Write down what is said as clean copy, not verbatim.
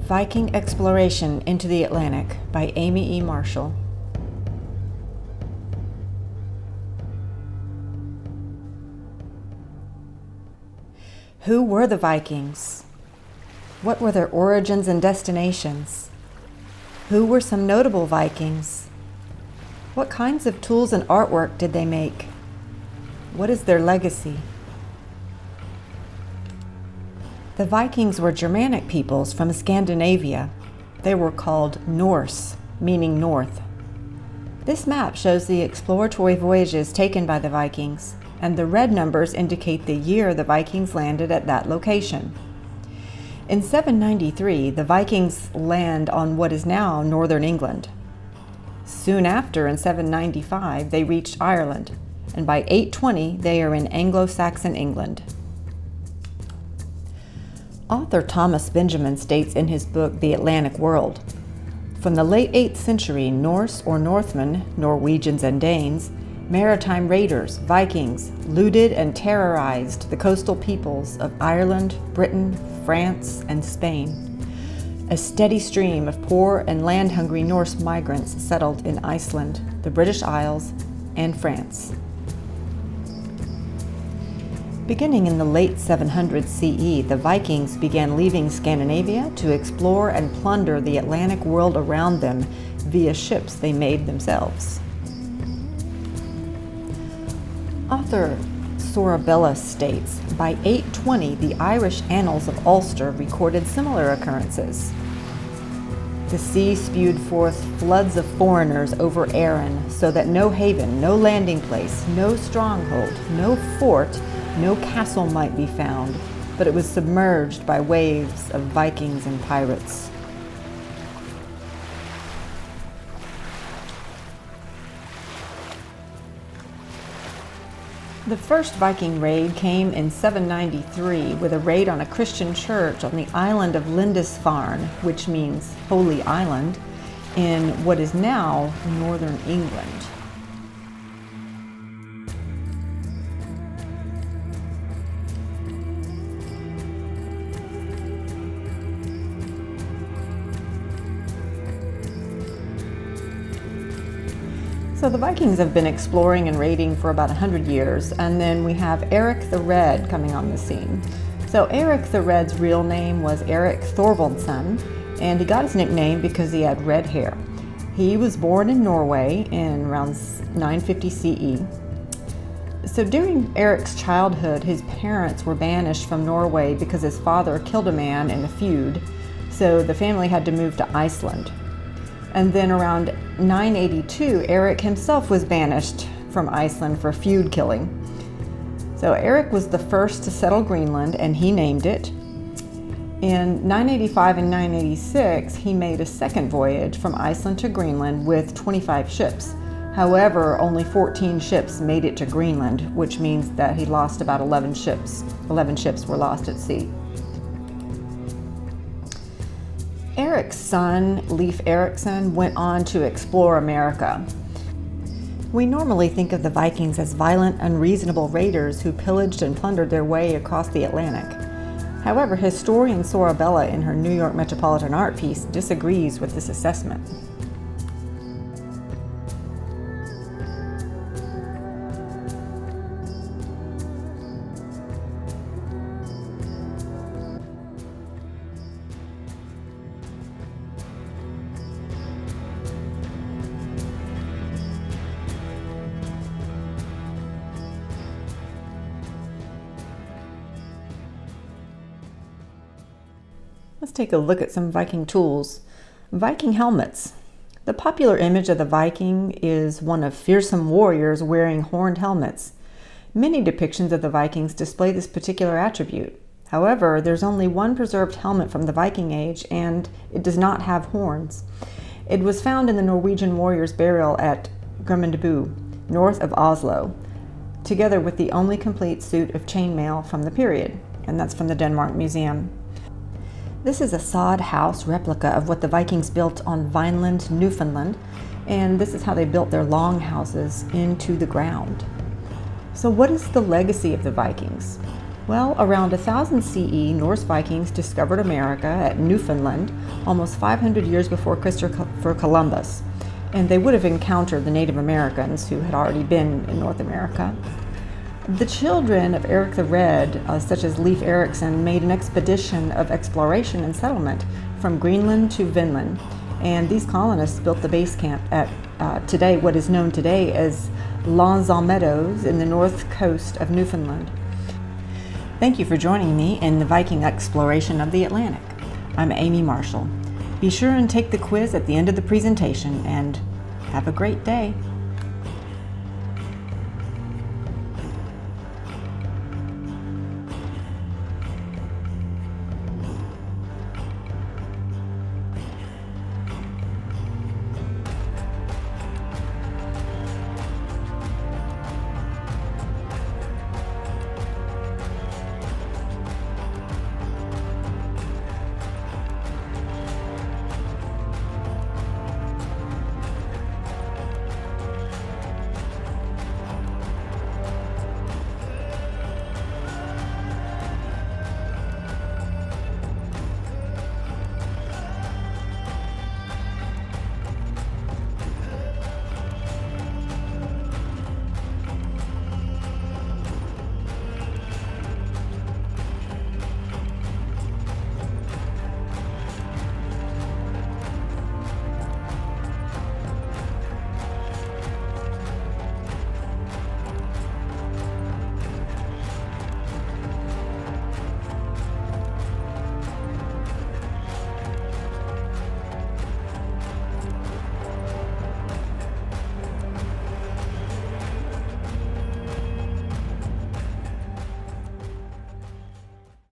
Viking Exploration into the Atlantic by Amy E. Marshall. Who were the Vikings? What were their origins and destinations? Who were some notable Vikings? What kinds of tools and artwork did they make? What is their legacy? The Vikings were Germanic peoples from Scandinavia. They were called Norse, meaning north. This map shows the exploratory voyages taken by the Vikings, and the red numbers indicate the year the Vikings landed at that location. In 793, the Vikings land on what is now northern England. Soon after, in 795, they reached Ireland, and by 820, they are in Anglo-Saxon England. Author Thomas Benjamin states in his book, The Atlantic World, from the late 8th century, Norse or Northmen, Norwegians and Danes, maritime raiders, Vikings, looted and terrorized the coastal peoples of Ireland, Britain, France, and Spain. A steady stream of poor and land-hungry Norse migrants settled in Iceland, the British Isles, and France. Beginning in the late 700s CE, the Vikings began leaving Scandinavia to explore and plunder the Atlantic world around them via ships they made themselves. Author Sorabella states, by 820, the Irish Annals of Ulster recorded similar occurrences. The sea spewed forth floods of foreigners over Erin, so that no haven, no landing place, no stronghold, no fort, no castle might be found, but it was submerged by waves of Vikings and pirates. The first Viking raid came in 793 with a raid on a Christian church on the island of Lindisfarne, which means Holy Island, in what is now northern England. So the Vikings have been exploring and raiding for about 100 years, and then we have Erik the Red coming on the scene. So Erik the Red's real name was Erik Thorvaldsson, and he got his nickname because he had red hair. He was born in Norway in around 950 CE. So during Erik's childhood, his parents were banished from Norway because his father killed a man in a feud, so the family had to move to Iceland. And then around 982, Erik himself was banished from Iceland for feud killing. So Erik was the first to settle Greenland, and he named it. In 985 and 986, he made a second voyage from Iceland to Greenland with 25 ships. However, only 14 ships made it to Greenland, which means that he lost about 11 ships. 11 ships were lost at sea. Erik's son, Leif Erikson, went on to explore America. We normally think of the Vikings as violent, unreasonable raiders who pillaged and plundered their way across the Atlantic. However, historian Sorabella, in her New York Metropolitan Art piece, disagrees with this assessment. Let's take a look at some Viking tools. Viking helmets. The popular image of the Viking is one of fearsome warriors wearing horned helmets. Many depictions of the Vikings display this particular attribute. However, there's only one preserved helmet from the Viking Age, and it does not have horns. It was found in the Norwegian warrior's burial at Germanic, north of Oslo, together with the only complete suit of chainmail from the period, and that's from the Denmark Museum. This is a sod house replica of what the Vikings built on Vineland, Newfoundland, and this is how they built their long houses into the ground. So what is the legacy of the Vikings? Well, around 1000 CE, Norse Vikings discovered America at Newfoundland almost 500 years before Christopher Columbus, and they would have encountered the Native Americans who had already been in North America. The children of Erik the Red, such as Leif Erikson, made an expedition of exploration and settlement from Greenland to Vinland, and these colonists built the base camp at what is known today as Lonsdale Meadows in the north coast of Newfoundland. Thank you for joining me in the Viking exploration of the Atlantic. I'm Amy Marshall. Be sure and take the quiz at the end of the presentation, and have a great day.